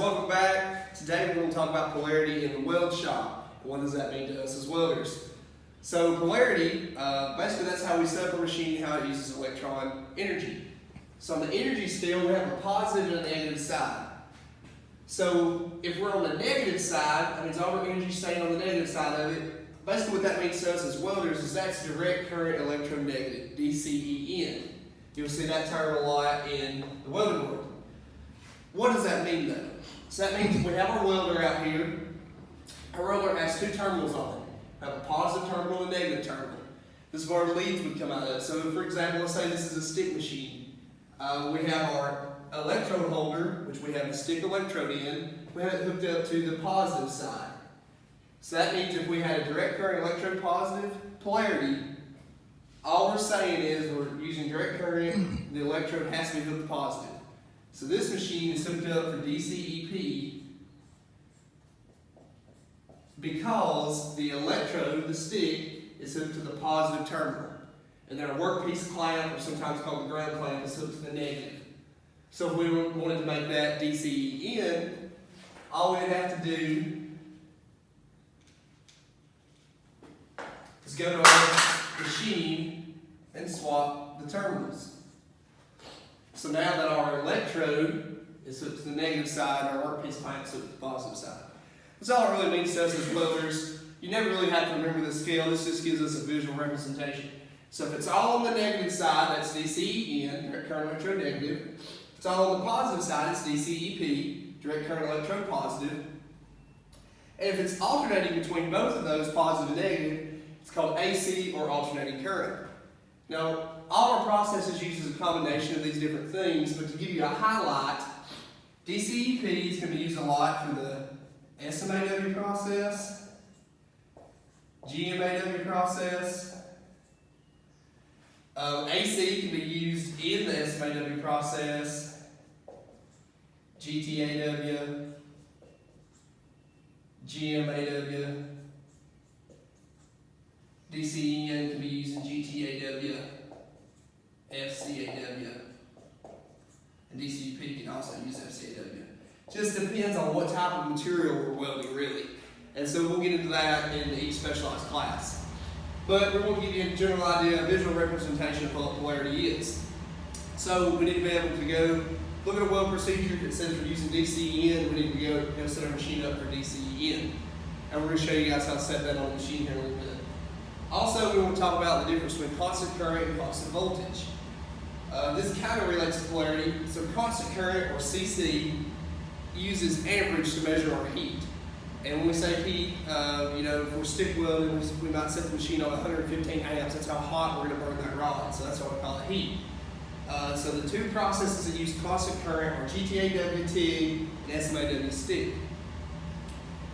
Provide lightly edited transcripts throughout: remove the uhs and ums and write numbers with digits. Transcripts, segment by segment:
welcome back. Today we're going to talk about polarity in the weld shop. What does that mean to us as welders? So polarity, basically that's how we set up a machine, how it uses electron energy. So on the energy scale, we have a positive and a negative side. So if we're on the negative side, that means all our energy staying on the negative side of it. Basically what that means to us as welders is that's direct current electronegative, DCEN. You'll see that term a lot in the welding world. What does that mean though? So that means if we have our welder out here, our welder has two terminals on it. We have a positive terminal and a negative terminal. This is where our leads would come out of. So for example, let's say this is a stick machine. We have our electrode holder, which we have the stick electrode in. We have it hooked up to the positive side. So that means if we had a direct current electrode positive polarity, all we're saying is we're using direct current, the electrode has to be hooked positive. So this machine is hooked up for DCEP because the electrode, the stick, is hooked to the positive terminal. And then our workpiece clamp, or sometimes called the ground clamp, is hooked to the negative. So if we wanted to make that DCEN, all we'd have to do is go to our machine and swap the terminals. So now that our electrode is hooked to the negative side, our workpiece clamp is hooked to the positive side. That's all it really means to us as welders. You never really have to remember the scale. This just gives us a visual representation. So if it's all on the negative side, that's DCEN, direct current electrode negative. If it's all on the positive side, it's DCEP, direct current electrode positive. And if it's alternating between both of those, positive and negative, it's called AC or alternating current. Now, all our processes uses a combination of these different things, but to give you a highlight, DCEP is going to be used a lot for the SMAW process, GMAW process. AC can be used in the SMAW process, GTAW, GMAW, DCEN can be used in GTAW, FCAW, and DCEP can also use FCAW. Just depends on what type of material we're welding, really. And so we'll get into that in each specialized class. But we're going to give you a general idea, a visual representation of what polarity is. So we need to be able to go look at a weld procedure. If it says we're using DCEN, we need to go set our machine up for DCEN. And we're going to show you guys how to set that on the machine here in a little bit. Also, we want to talk about the difference between constant current and constant voltage. This kind of relates to polarity. So constant current, or CC, uses amperage to measure our heat. And when we say heat, if we're stick welding, we might set the machine on 115 amps. That's how hot we're going to burn that rod. So that's why we call it heat. So the two processes that use constant current are GTAW-TIG and SMAW stick.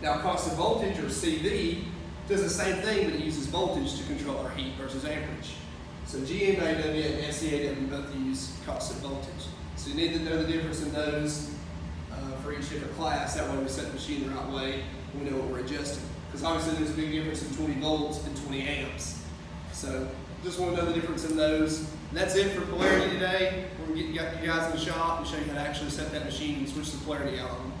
Now constant voltage, or CV, does the same thing, but it uses voltage to control our heat versus amperage. So GMAW and FCAW both use constant voltage. So you need to know the difference in those for each different class. That way we set the machine the right way and we know what we're adjusting. Because obviously there's a big difference in 20 volts and 20 amps. So just want to know the difference in those. And that's it for polarity today. We're going to get you guys in the shop and show you how to actually set that machine and switch the polarity out on them.